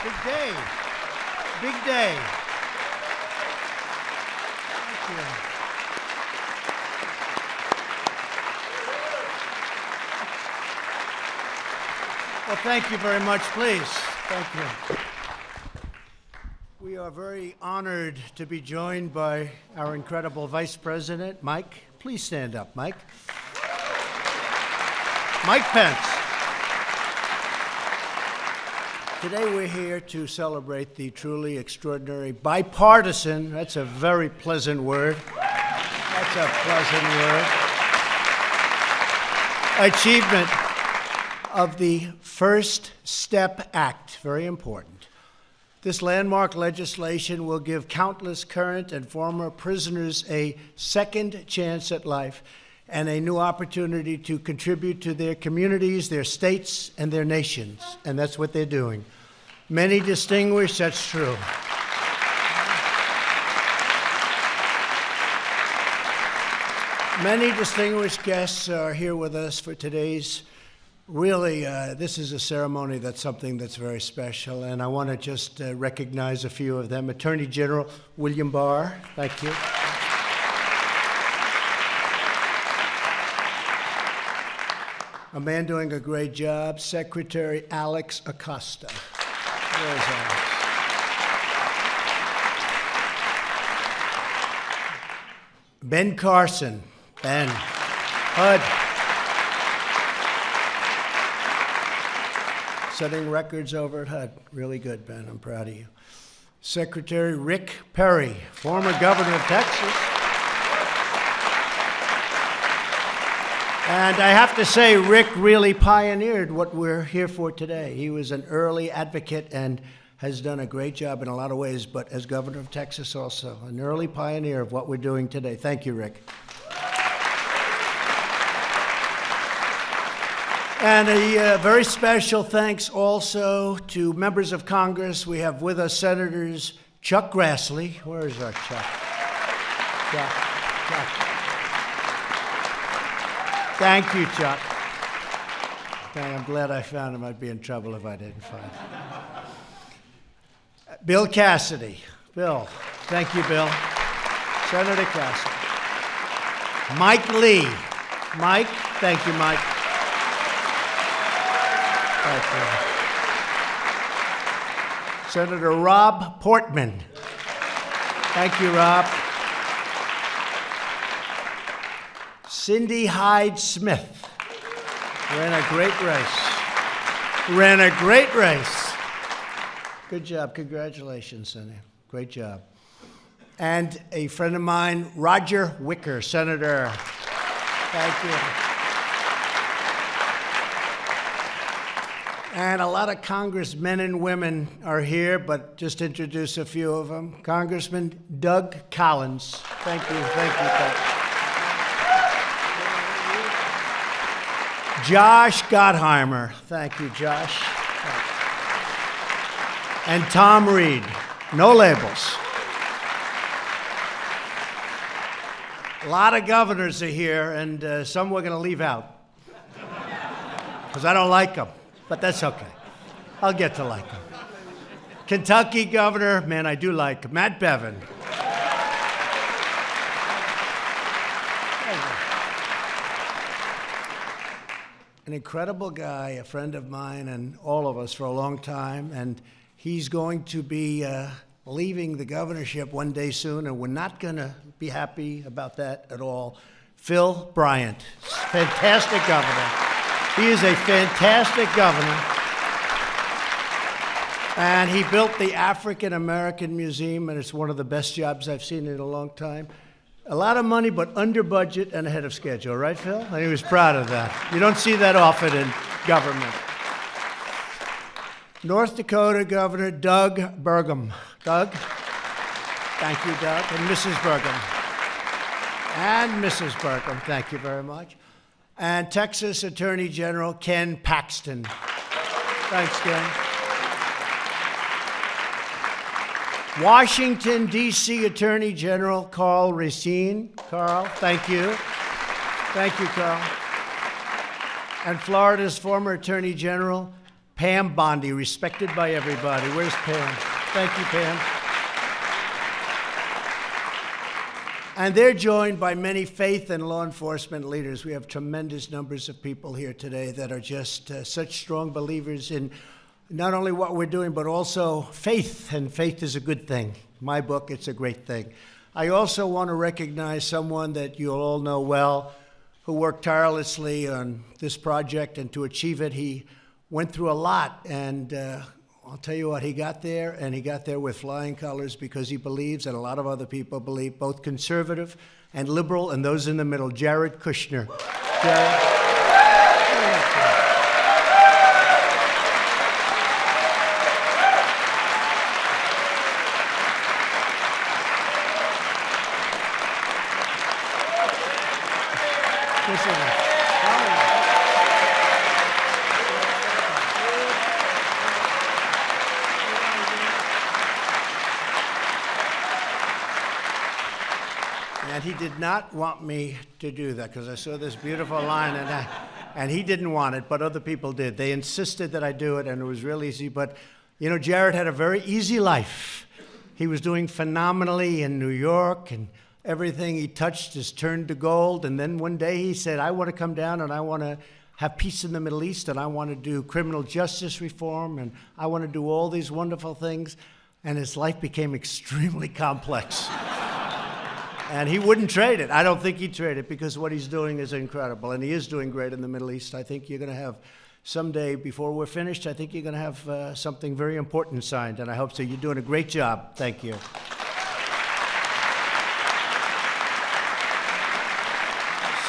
Big day. Big day. Thank you. Well, thank you very much, please. Thank you. We are very honored to be joined by our incredible Vice President, Mike. Please stand up, Mike. Mike Pence. Today we're here to celebrate the truly extraordinary bipartisan, that's a very pleasant word, that's a pleasant word, achievement of the First Step Act, very important. This landmark legislation will give countless current and former prisoners a second chance at life and a new opportunity to contribute to their communities, their states, and their nations. And that's what they're doing. Many distinguished, that's true. Many distinguished guests are here with us for today's really, this is a ceremony that's something that's very special, and I want to just recognize a few of them. Attorney General William Barr, thank you. A man doing a great job, Secretary Alex Acosta. Where's Alex? Ben Carson, Ben, HUD. Setting records over at HUD. Really good, Ben. I'm proud of you. Secretary Rick Perry, former governor of Texas. And I have to say, Rick really pioneered what we're here for today. He was an early advocate and has done a great job in a lot of ways, but as governor of Texas also, an early pioneer of what we're doing today. Thank you, Rick. And a very special thanks also to members of Congress. We have with us Senators Chuck Grassley. Where is our Chuck? Chuck. Thank you, Chuck. I'm glad I found him. I'd be in trouble if I didn't find him. Bill Cassidy. Bill. Thank you, Bill. Senator Cassidy. Mike Lee. Mike. Thank you, Mike. Thank you. Senator Rob Portman. Thank you, Rob. Cindy Hyde Smith ran a great race. Good job. Congratulations, Cindy. Great job. And a friend of mine, Roger Wicker, Senator. Thank you. And a lot of congressmen and women are here, but just introduce a few of them. Congressman Doug Collins. Thank you, Doug. Josh Gottheimer. Thank you, Josh. And Tom Reed. No labels. A lot of governors are here, and some we're going to leave out because I don't like them, but that's okay. I'll get to like them. Kentucky Governor, man, I do like Matt Bevin. An incredible guy, a friend of mine and all of us for a long time, and he's going to be leaving the governorship one day soon, and we're not going to be happy about that at all. Phil Bryant, fantastic governor. He is a fantastic governor, and he built the African American Museum, and it's one of the best jobs I've seen in a long time. A lot of money, but under budget and ahead of schedule, right, Phil? And he was proud of that. You don't see that often in government. North Dakota Governor Doug Burgum. Doug? Thank you, Doug. And Mrs. Burgum. Thank you very much. And Texas Attorney General Ken Paxton. Thanks, Ken. Washington, D.C. Attorney General Carl Racine. Carl, thank you. Thank you, Carl. And Florida's former Attorney General Pam Bondi, respected by everybody. Where's Pam? Thank you, Pam. And they're joined by many faith and law enforcement leaders. We have tremendous numbers of people here today that are just such strong believers in not only what we're doing, but also faith, and faith is a good thing. My book, it's a great thing. I also want to recognize someone that you'll all know well, who worked tirelessly on this project, and to achieve it, he went through a lot, and I'll tell you what, he got there, and he got there with flying colors because he believes, and a lot of other people believe, both conservative and liberal, and those in the middle. Jared Kushner. Jared. And he did not want me to do that because I saw this beautiful line, and he didn't want it, but other people did. They insisted that I do it, and it was real easy. But, you know, Jared had a very easy life. He was doing phenomenally in New York, and everything he touched is turned to gold. And then one day he said, I want to come down and I want to have peace in the Middle East, and I want to do criminal justice reform, and I want to do all these wonderful things. And his life became extremely complex. And he wouldn't trade it. I don't think he'd trade it because what he's doing is incredible. And he is doing great in the Middle East. I think you're going to have someday, before we're finished, I think you're going to have something very important signed. And I hope so. You're doing a great job. Thank you.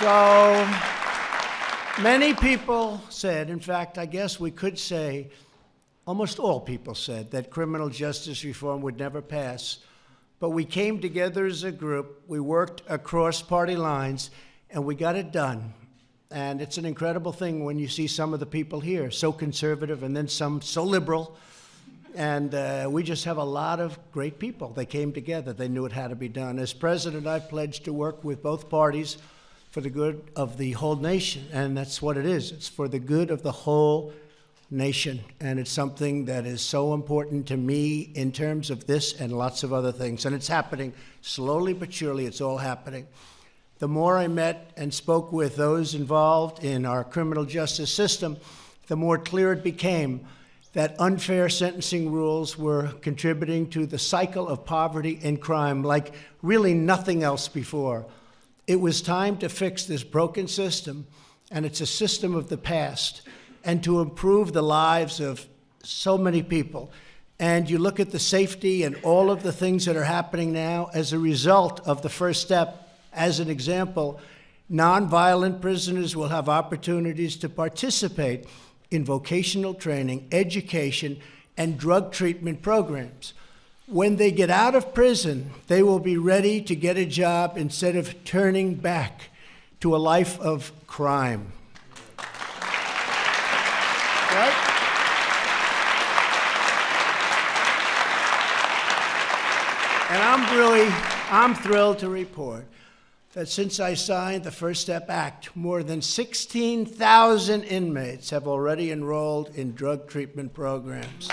So many people said, in fact, I guess we could say, almost all people said, that criminal justice reform would never pass. But we came together as a group, we worked across party lines, and we got it done. And it's an incredible thing when you see some of the people here, so conservative, and then some so liberal. And we just have a lot of great people. They came together, they knew it had to be done. As president, I pledged to work with both parties for the good of the whole nation, and that's what it is. It's for the good of the whole nation, and it's something that is so important to me in terms of this and lots of other things. And it's happening slowly but surely. It's all happening. The more I met and spoke with those involved in our criminal justice system, the more clear it became that unfair sentencing rules were contributing to the cycle of poverty and crime like really nothing else before. It was time to fix this broken system, and it's a system of the past, and to improve the lives of so many people. And you look at the safety and all of the things that are happening now as a result of the first step. As an example, nonviolent prisoners will have opportunities to participate in vocational training, education, and drug treatment programs. When they get out of prison, they will be ready to get a job instead of turning back to a life of crime. Right? And I'm thrilled to report that since I signed the First Step Act, more than 16,000 inmates have already enrolled in drug treatment programs.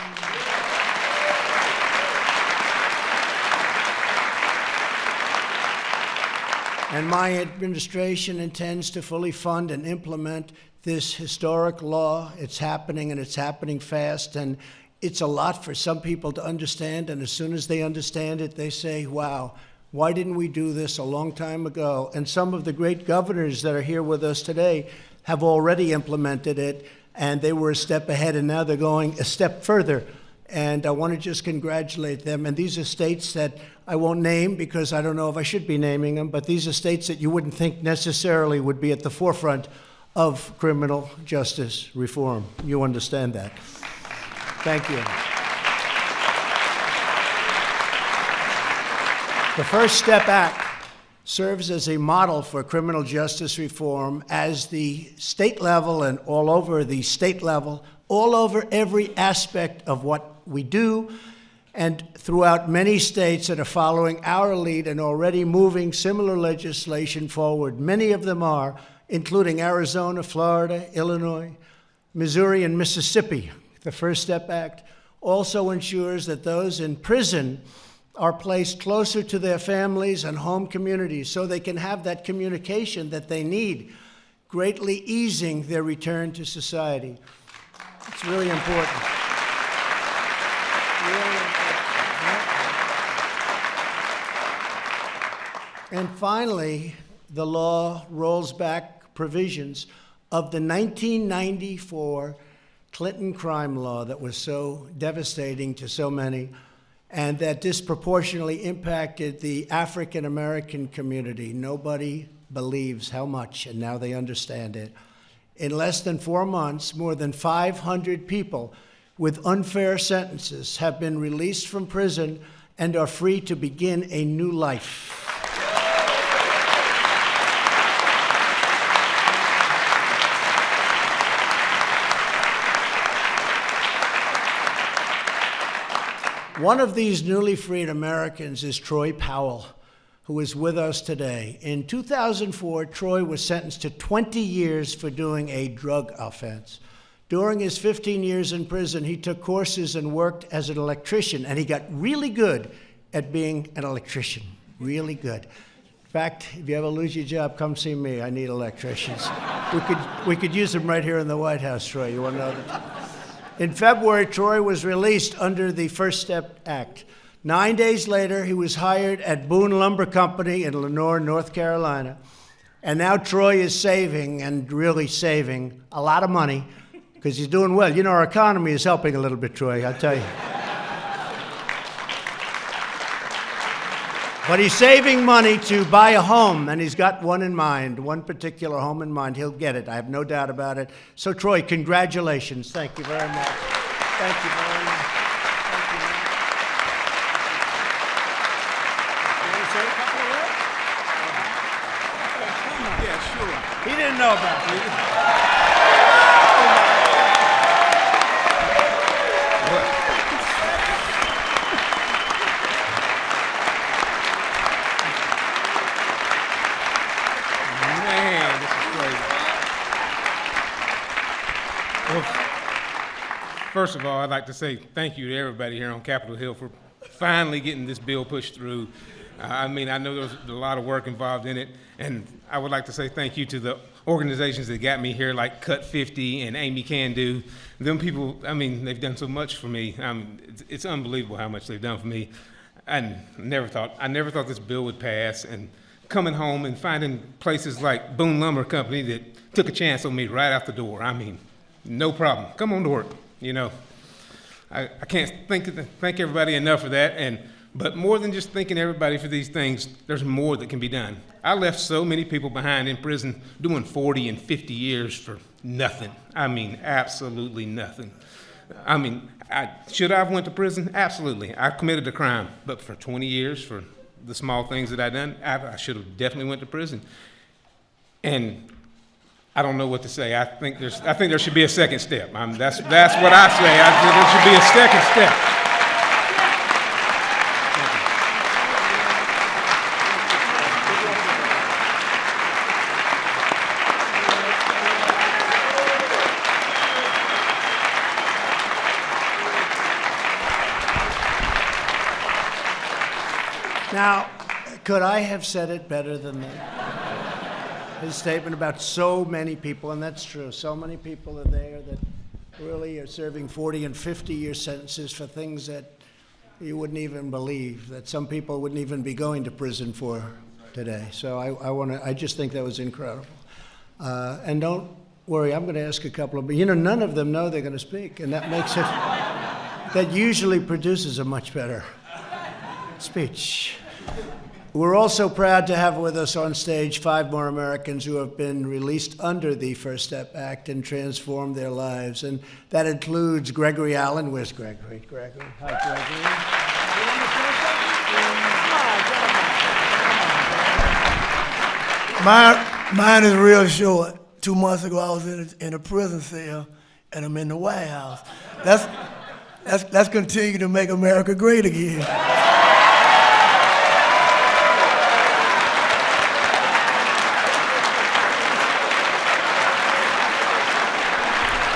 And my administration intends to fully fund and implement this historic law. It's happening, and it's happening fast, and it's a lot for some people to understand, and as soon as they understand it, they say, wow, why didn't we do this a long time ago? And some of the great governors that are here with us today have already implemented it, and they were a step ahead, and now they're going a step further. And I want to just congratulate them. And these are states that I won't name because I don't know if I should be naming them, but these are states that you wouldn't think necessarily would be at the forefront of criminal justice reform. You understand that. Thank you. The First Step Act serves as a model for criminal justice reform as the state level and all over the state level, all over every aspect of what we do, and throughout many states that are following our lead and already moving similar legislation forward. Many of them are, including Arizona, Florida, Illinois, Missouri, and Mississippi. The First Step Act also ensures that those in prison are placed closer to their families and home communities so they can have that communication that they need, greatly easing their return to society. It's really important. Really important. And finally, the law rolls back provisions of the 1994 Clinton crime law that was so devastating to so many and that disproportionately impacted the African American community. Nobody believes how much, and now they understand it. In less than 4 months, more than 500 people with unfair sentences have been released from prison and are free to begin a new life. One of these newly freed Americans is Troy Powell, who is with us today. In 2004, Troy was sentenced to 20 years for doing a drug offense. During his 15 years in prison, he took courses and worked as an electrician, and he got really good at being an electrician, really good. In fact, if you ever lose your job, come see me. I need electricians. We could use them right here in the White House, Troy. You want to know that? In February, Troy was released under the First Step Act. 9 days later, he was hired at Boone Lumber Company in Lenoir, North Carolina. And now Troy is saving, and really saving, a lot of money because he's doing well. You know, our economy is helping a little bit, Troy, I'll tell you. But he's saving money to buy a home, and he's got one in mind, one particular home in mind. He'll get it. I have no doubt about it. So, Troy, congratulations. Thank you very much. Thank you very much. Thank you, man. You want to say a couple of words? Yeah, sure. He didn't know about it. First of all, I'd like to say thank you to everybody here on Capitol Hill for finally getting this bill pushed through. I mean, I know there was a lot of work involved in it, and I would like to say thank you to the organizations that got me here, like Cut 50 and Amy Can Do. Them people, I mean, they've done so much for me. It's unbelievable how much they've done for me. I never thought this bill would pass, and coming home and finding places like Boone Lumber Company that took a chance on me right out the door. I mean, no problem. Come on to work. You know, I can't thank everybody enough for that. But more than just thanking everybody for these things, there's more that can be done. I left so many people behind in prison doing 40 and 50 years for nothing. I mean, absolutely nothing. I mean, should I have went to prison? Absolutely. I committed a crime, but for 20 years for the small things that I done, I should have definitely went to prison. And I don't know what to say. I think there should be a second step. That's what I say. I think there should be a second step. Now, could I have said it better than that? His statement about so many people, and that's true. So many people are there that really are serving 40 and 50-year sentences for things that you wouldn't even believe, that some people wouldn't even be going to prison for today. So I just think that was incredible. And don't worry, I'm going to ask a couple of, but none of them know they're going to speak, and that makes it, that usually produces a much better speech. We're also proud to have with us on stage 5 more Americans who have been released under the First Step Act and transformed their lives. And that includes Gregory Allen. Where's Gregory? Gregory. Hi, Gregory. Mine is real short. 2 months ago, I was in a prison cell, and I'm in the White House. Let's continue to make America great again.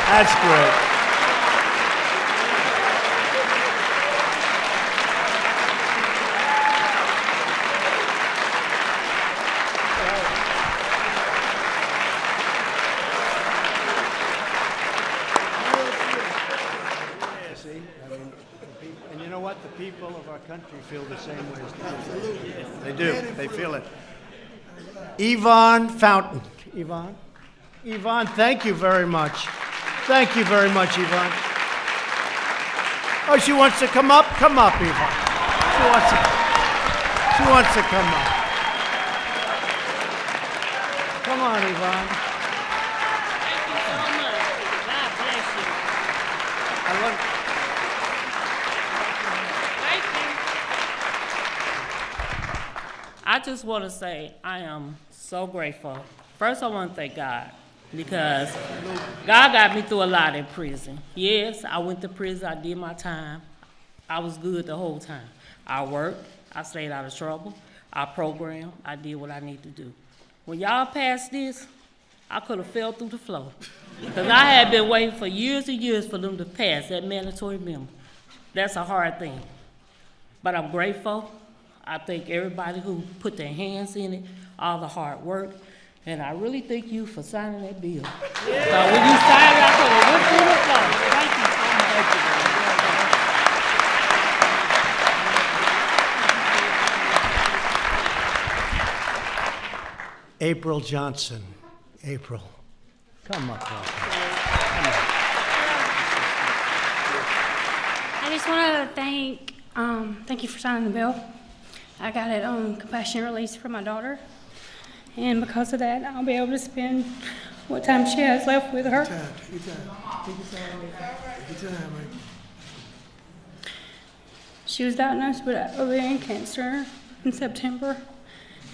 That's great. And you know what? The people of our country feel the same way as absolutely. They do. They feel it. Yvonne Fountain. Yvonne? Yvonne, thank you very much. Thank you very much, Yvonne. Oh, she wants to come up? Come up, Yvonne. She wants to come up. Come on, Yvonne. Thank you so much. God bless you. I love Thank you. I just want to say I am so grateful. First, I want to thank God because God got me through a lot in prison. Yes, I went to prison. I did my time. I was good the whole time. I worked. I stayed out of trouble. I programmed. I did what I need to do. When y'all passed this, I could have fell through the floor. Because I had been waiting for years and years for them to pass that mandatory minimum. That's a hard thing. But I'm grateful. I thank everybody who put their hands in it, all the hard work. And I really thank you for signing that bill. So when you signed it, I could have went through the floor. Thank you so much. April Johnson. April, come up. I just wanted to thank you for signing the bill. I got it on compassionate release for my daughter, and because of that, I'll be able to spend what time she has left with her. Take your time, man. She was diagnosed with ovarian cancer in September,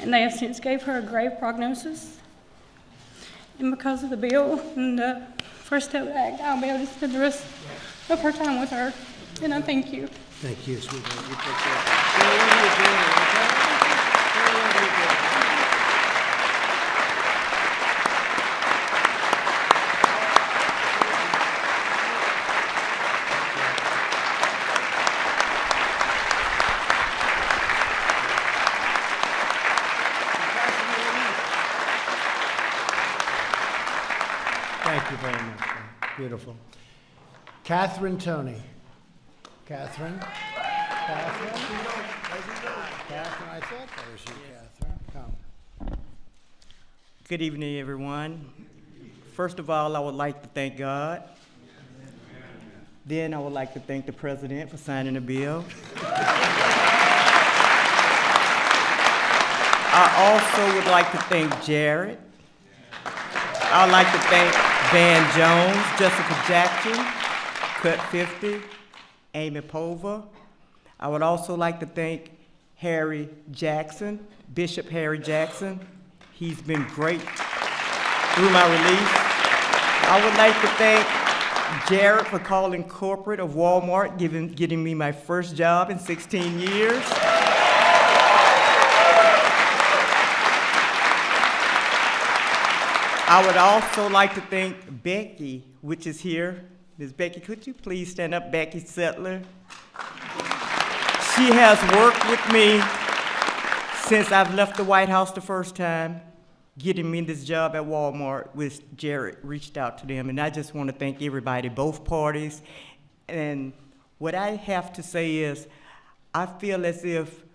and they have since gave her a grave prognosis. And because of the bill and the First Step Act, I'll be able to spend the rest of her time with her. And I thank you. Thank you, sweetheart. You take Thank you very much. Beautiful. Catherine Tony. Catherine? Catherine, I thought that was you, Catherine. Come. Good evening, everyone. First of all, I would like to thank God. Then I would like to thank the President for signing the bill. I also would like to thank Jared. I'd like to thank Van Jones, Jessica Jackson, Cut 50, Amy Pova. I would also like to thank Harry Jackson, Bishop Harry Jackson. He's been great through my release. I would like to thank Jared for calling corporate of Walmart, getting me my first job in 16 years. I would also like to thank Becky, which is here. Ms. Becky, could you please stand up, Becky Settler? She has worked with me since I've left the White House the first time, getting me this job at Walmart, which Jared reached out to them. And I just want to thank everybody, both parties. And what I have to say is, I feel as if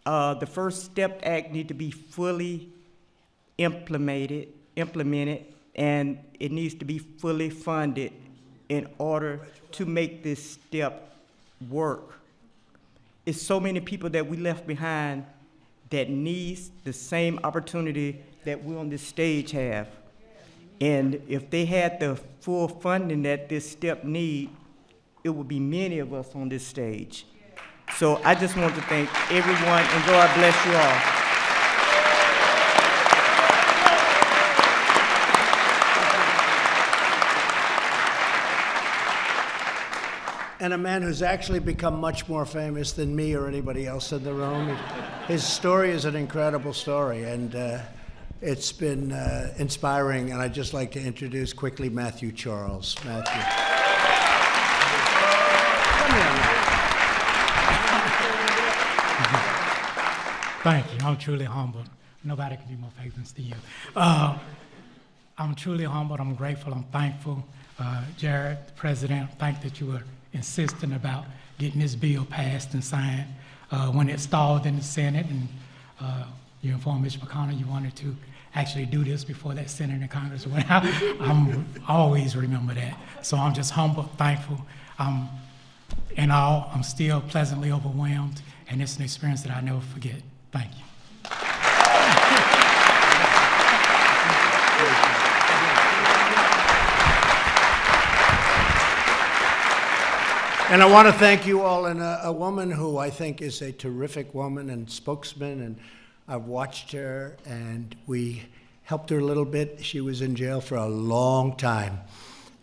the First Step Act need to be fully implemented, and it needs to be fully funded in order to make this step work. It's so many people that we left behind that needs the same opportunity that we on this stage have. And if they had the full funding that this step need, it would be many of us on this stage. So I just want to thank everyone, and God bless you all. And a man who's actually become much more famous than me or anybody else in the room. His story is an incredible story, and it's been inspiring. And I'd just like to introduce quickly Matthew Charles. Matthew. Come here, Matthew. Thank you. I'm truly humbled. Nobody can be more famous than you. I'm truly humbled. I'm grateful. I'm thankful. Jared, the President, thank that you were insisting about getting this bill passed and signed. When it stalled in the Senate, and you informed Mr. McConnell you wanted to actually do this before that Senate and Congress went out. I'm always remember that. So I'm just humble, thankful. In all, I'm still pleasantly overwhelmed, and it's an experience that I never forget. Thank you. And I want to thank you all, and a woman who I think is a terrific woman and spokesman, and I've watched her, and we helped her a little bit. She was in jail for a long time,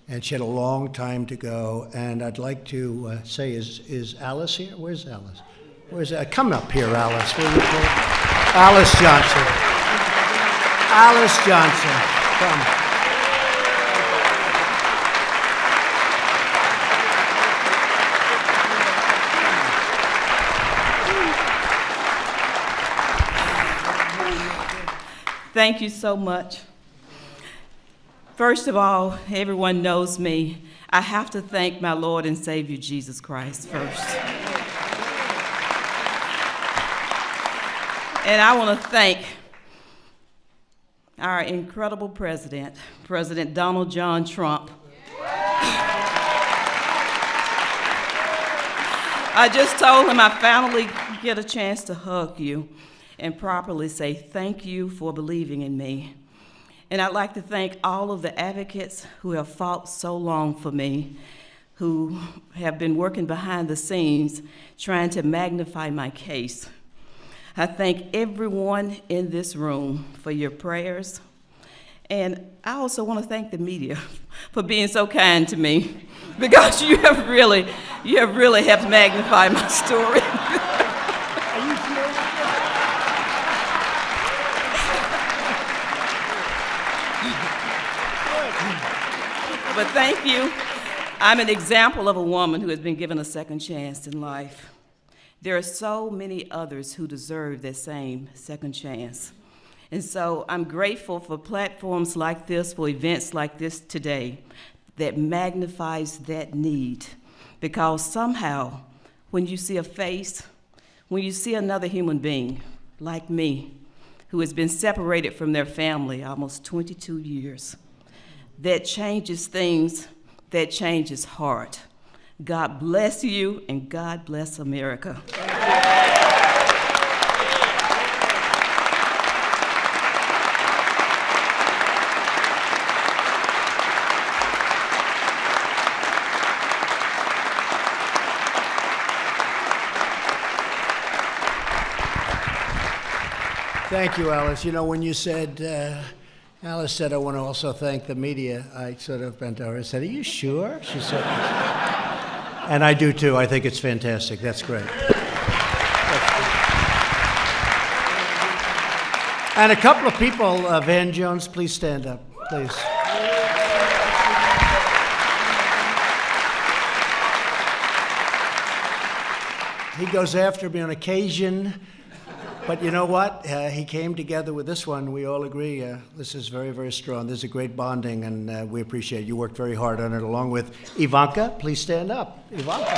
and she had a long time to go. And I'd like to say, is Alice here? Where's Alice? Come up here, Alice. Will you please? Alice Johnson. Alice Johnson, come. Thank you so much. First of all, everyone knows me. I have to thank my Lord and Savior Jesus Christ first. And I want to thank our incredible president, President Donald John Trump. I just told him I finally get a chance to hug you and properly say thank you for believing in me. And I'd like to thank all of the advocates who have fought so long for me, who have been working behind the scenes trying to magnify my case. I thank everyone in this room for your prayers. And I also want to thank the media for being so kind to me, because you have really helped magnify my story. But thank you. I'm an example of a woman who has been given a second chance in life. There are so many others who deserve that same second chance. And so I'm grateful for platforms like this, for events like this today, that magnifies that need. Because somehow, when you see a face, when you see another human being like me, who has been separated from their family almost 22 years, that changes things, that changes heart. God bless you, and God bless America. Thank you, Alice. You know, when you said, Alice said, I want to also thank the media, I sort of bent over and said, are you sure? She said, and I do too. I think it's fantastic. That's great. And a couple of people, Van Jones, please stand up, please. He goes after me on occasion. But you know what? He came together with this one. We all agree this is very, very strong. This is a great bonding, and we appreciate it. You worked very hard on it, along with Ivanka. Please stand up. Ivanka.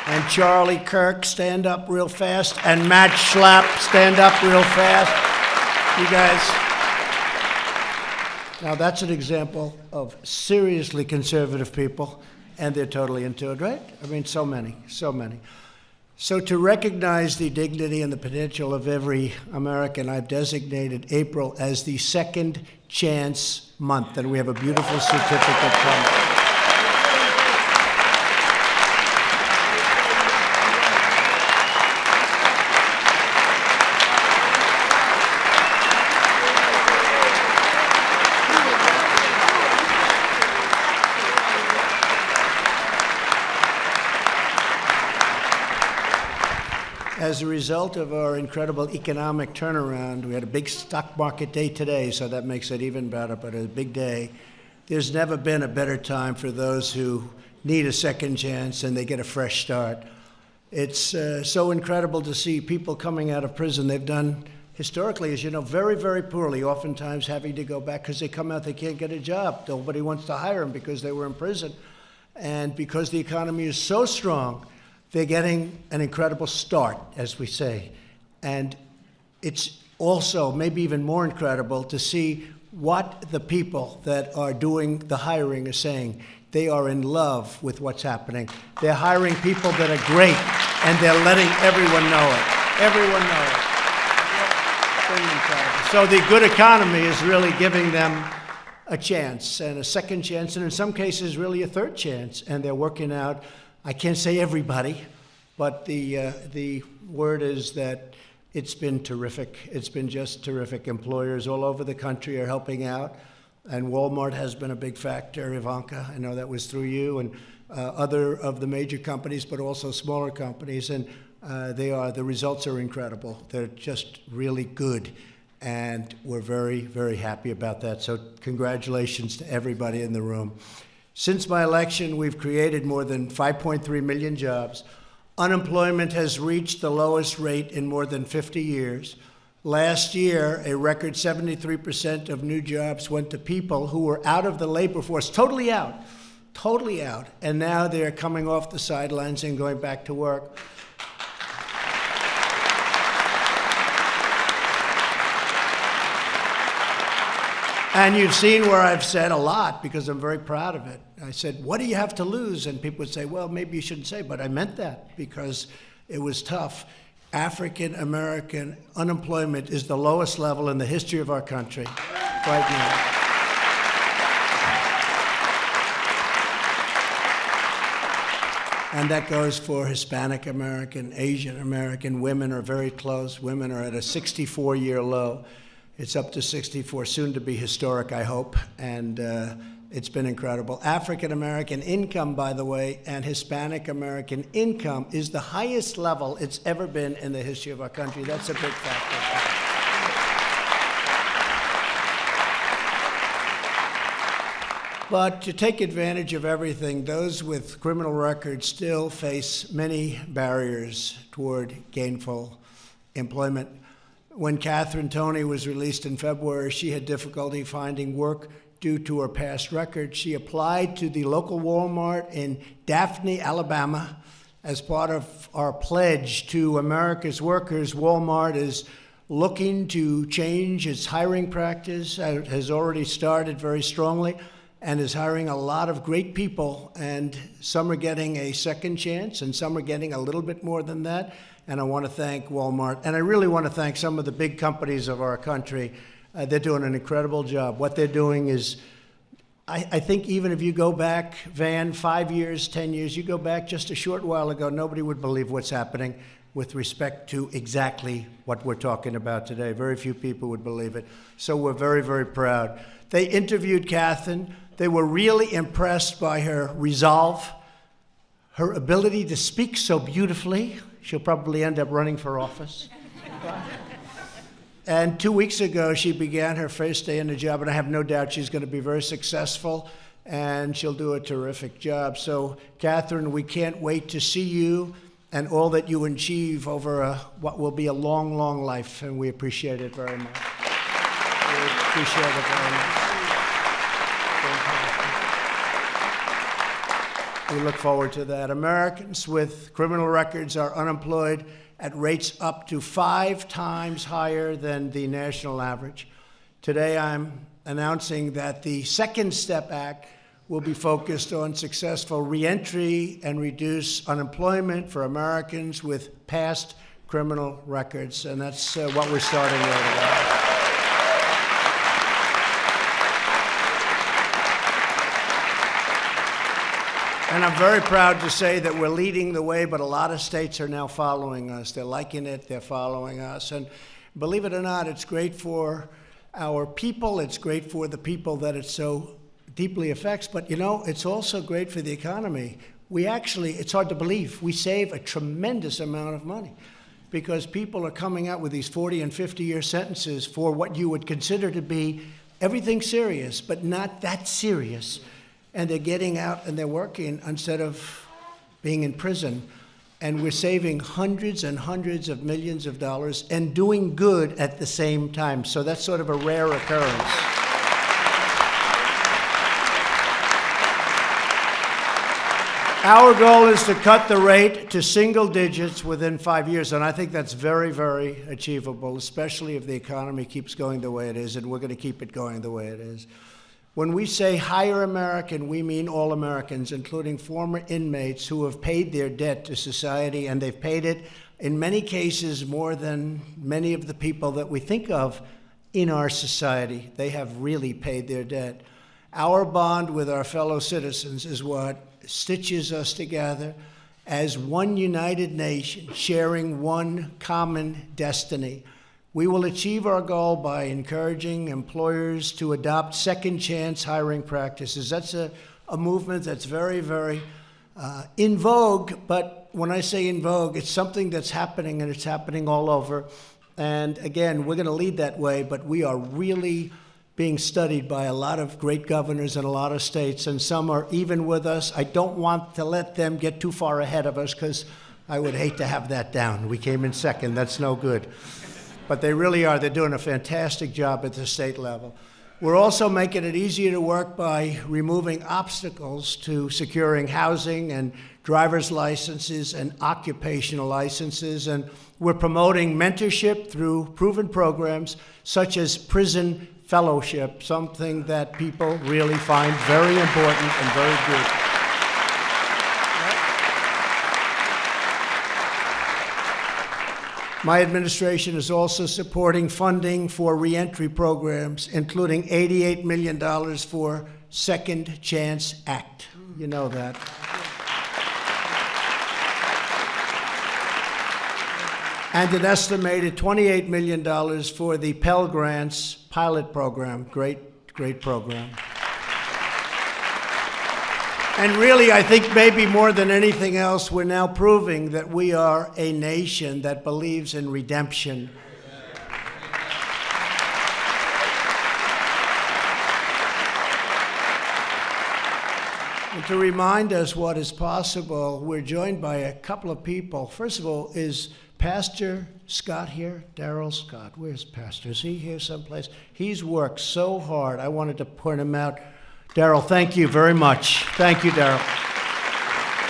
And Charlie Kirk, stand up real fast. And Matt Schlapp, stand up real fast. You guys. Now, that's an example of seriously conservative people. And they're totally into it, right? I mean, so many, so many. So to recognize the dignity and the potential of every American, I've designated April as the Second Chance Month, and we have a beautiful certificate from it. As a result of our incredible economic turnaround, we had a big stock market day today, so that makes it even better, but a big day. There's never been a better time for those who need a second chance and they get a fresh start. It's so incredible to see people coming out of prison. They've done historically, as you know, very, very poorly, oftentimes having to go back because they come out, they can't get a job. Nobody wants to hire them because they were in prison. And because the economy is so strong, they're getting an incredible start, as we say. And it's also maybe even more incredible to see what the people that are doing the hiring are saying. They are in love with what's happening. They're hiring people that are great, and they're letting everyone know it. Everyone know it. Pretty incredible. So the good economy is really giving them a chance, and a second chance, and in some cases really a third chance. And they're working out, I can't say everybody, but the word is that it's been terrific. It's been just terrific. Employers all over the country are helping out, and Walmart has been a big factor. Ivanka, I know that was through you, and other of the major companies, but also smaller companies, and the results are incredible. They're just really good, and we're very, very happy about that. So congratulations to everybody in the room. Since my election, we've created more than 5.3 million jobs. Unemployment has reached the lowest rate in more than 50 years. Last year, a record 73% of new jobs went to people who were out of the labor force, totally out, and now they're coming off the sidelines and going back to work. And you've seen where I've said a lot, because I'm very proud of it. I said, what do you have to lose? And people would say, well, maybe you shouldn't say, but I meant that because it was tough. African American unemployment is the lowest level in the history of our country right now. And that goes for Hispanic American, Asian American. Women are very close. Women are at a 64-year low. It's up to 64, soon to be historic, I hope, and it's been incredible. African American income, by the way, and Hispanic American income is the highest level it's ever been in the history of our country. That's a big factor. But to take advantage of everything, those with criminal records still face many barriers toward gainful employment. When Catherine Toney was released in February, she had difficulty finding work due to her past record. She applied to the local Walmart in Daphne, Alabama. As part of our pledge to America's workers, Walmart is looking to change its hiring practice. It has already started very strongly and is hiring a lot of great people, and some are getting a second chance and some are getting a little bit more than that. And I want to thank Walmart, and I really want to thank some of the big companies of our country. They're doing an incredible job. What they're doing is, I think even if you go back, Van, 5 years, 10 years, you go back just a short while ago, nobody would believe what's happening with respect to exactly what we're talking about today. Very few people would believe it. So we're very, very proud. They interviewed Catherine. They were really impressed by her resolve, her ability to speak so beautifully. She'll probably end up running for office. And 2 weeks ago, she began her first day in the job, and I have no doubt she's going to be very successful, and she'll do a terrific job. So, Catherine, we can't wait to see you and all that you achieve over what will be a long, long life, and we appreciate it very much. We appreciate it very much. We look forward to that. Americans with criminal records are unemployed at rates up to 5 times higher than the national average. Today, I'm announcing that the Second Step Act will be focused on successful reentry and reduce unemployment for Americans with past criminal records, and that's what we're starting with today. And I'm very proud to say that we're leading the way, but a lot of states are now following us. They're liking it, they're following us. And believe it or not, it's great for our people, it's great for the people that it so deeply affects, but you know, it's also great for the economy. It's hard to believe, we save a tremendous amount of money because people are coming out with these 40 and 50-year sentences for what you would consider to be everything serious, but not that serious. And they're getting out and they're working instead of being in prison. and we're saving hundreds and hundreds of millions of dollars and doing good at the same time. So that's sort of a rare occurrence. Our goal is to cut the rate to single digits within 5 years, and I think that's very, very achievable, especially if the economy keeps going the way it is, and we're going to keep it going the way it is. When we say hire American, we mean all Americans, including former inmates who have paid their debt to society, and they've paid it, in many cases, more than many of the people that we think of in our society. They have really paid their debt. Our bond with our fellow citizens is what stitches us together as one united nation, sharing one common destiny. We will achieve our goal by encouraging employers to adopt second chance hiring practices. That's a movement that's very, very in vogue, but when I say in vogue, it's something that's happening, and it's happening all over. And again, we're going to lead that way, but we are really being studied by a lot of great governors in a lot of states, and some are even with us. I don't want to let them get too far ahead of us, because I would hate to have that down. We came in second. That's no good. But they really are. They're doing a fantastic job at the state level. We're also making it easier to work by removing obstacles to securing housing and driver's licenses and occupational licenses. And we're promoting mentorship through proven programs such as prison fellowship, something that people really find very important and very good. My administration is also supporting funding for reentry programs, including $88 million for Second Chance Act. You know that. And an estimated $28 million for the Pell Grants pilot program. Great, great program. And really, I think maybe more than anything else, we're now proving that we are a nation that believes in redemption. And to remind us what is possible, we're joined by a couple of people. First of all, is Pastor Scott here? Darrell Scott. Where's Pastor? Is he here someplace? He's worked so hard. I wanted to point him out. Darrell, thank you very much. Thank you, Darrell.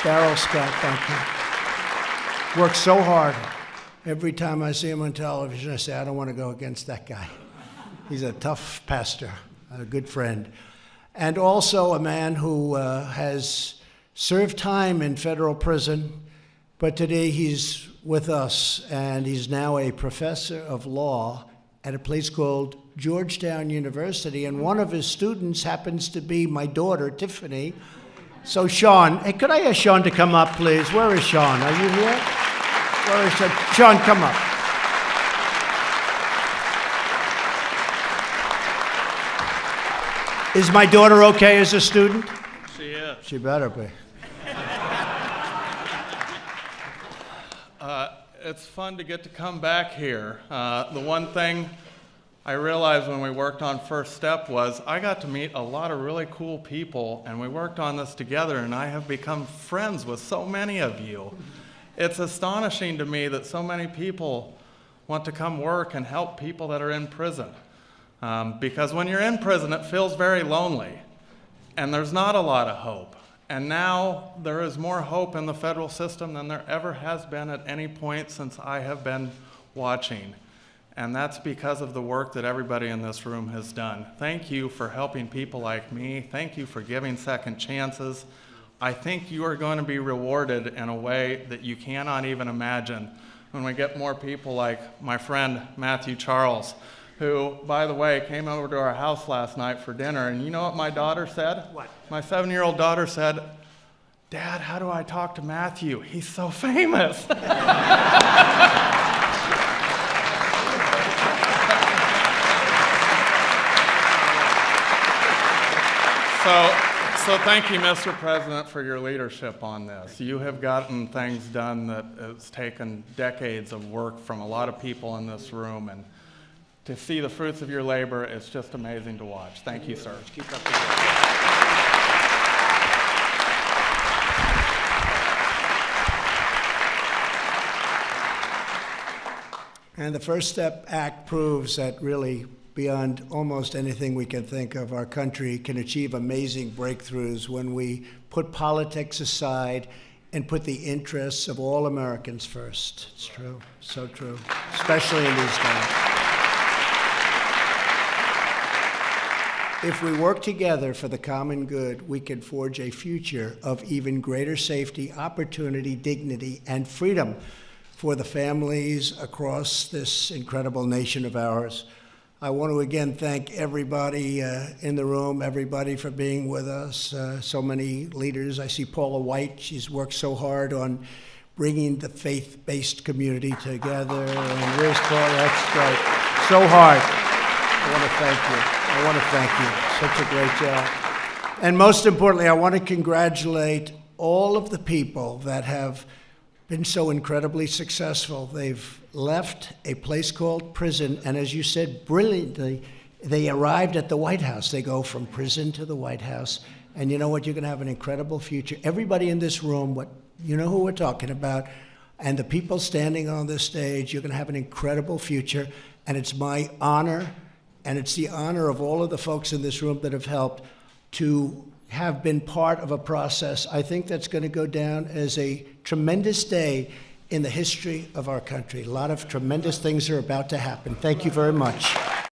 Darrell Scott, thank you. Worked so hard. Every time I see him on television, I say, I don't want to go against that guy. He's a tough pastor, a good friend. And also a man who has served time in federal prison, but today he's with us, and he's now a professor of law at a place called Georgetown University, and one of his students happens to be my daughter, Tiffany. So Sean, hey, could I ask Sean to come up, please? Where is Sean? Are you here? Where is Sean? Sean, come up. Is my daughter okay as a student? She is. She better be. It's fun to get to come back here. The one thing I realized when we worked on First Step was I got to meet a lot of really cool people, and we worked on this together, and I have become friends with so many of you. It's astonishing to me that so many people want to come work and help people that are in prison. Because when you're in prison, it feels very lonely, and there's not a lot of hope. And now there is more hope in the federal system than there ever has been at any point since I have been watching. And that's because of the work that everybody in this room has done. Thank you for helping people like me. Thank you for giving second chances. I think you are going to be rewarded in a way that you cannot even imagine when we get more people like my friend Matthew Charles, who, by the way, came over to our house last night for dinner. And you know what my daughter said? What? My 7-year-old daughter said, "Dad, how do I talk to Matthew? He's so famous." So thank you, Mr. President, for your leadership on this. You have gotten things done that has taken decades of work from a lot of people in this room, and to see the fruits of your labor, it's just amazing to watch. Thank you, sir. Keep up the work. And the First Step Act proves that really, beyond almost anything we can think of, our country can achieve amazing breakthroughs when we put politics aside and put the interests of all Americans first. It's true, so true, especially in these times. If we work together for the common good, we can forge a future of even greater safety, opportunity, dignity, and freedom for the families across this incredible nation of ours. I want to again thank everybody in the room, everybody for being with us, so many leaders. I see Paula White, she's worked so hard on bringing the faith-based community together. And where's Paula? That's right, so hard. I want to thank you. Such a great job. And most importantly, I want to congratulate all of the people that have been so incredibly successful. They've left a place called prison, and as you said brilliantly, they arrived at the White House. They go from prison to the White House, and you know what? You're going to have an incredible future. Everybody in this room, you know who we're talking about, and the people standing on this stage, you're going to have an incredible future, and it's my honor, and it's the honor of all of the folks in this room that have helped to have been part of a process, I think, that's going to go down as a tremendous day in the history of our country. A lot of tremendous things are about to happen. Thank you very much.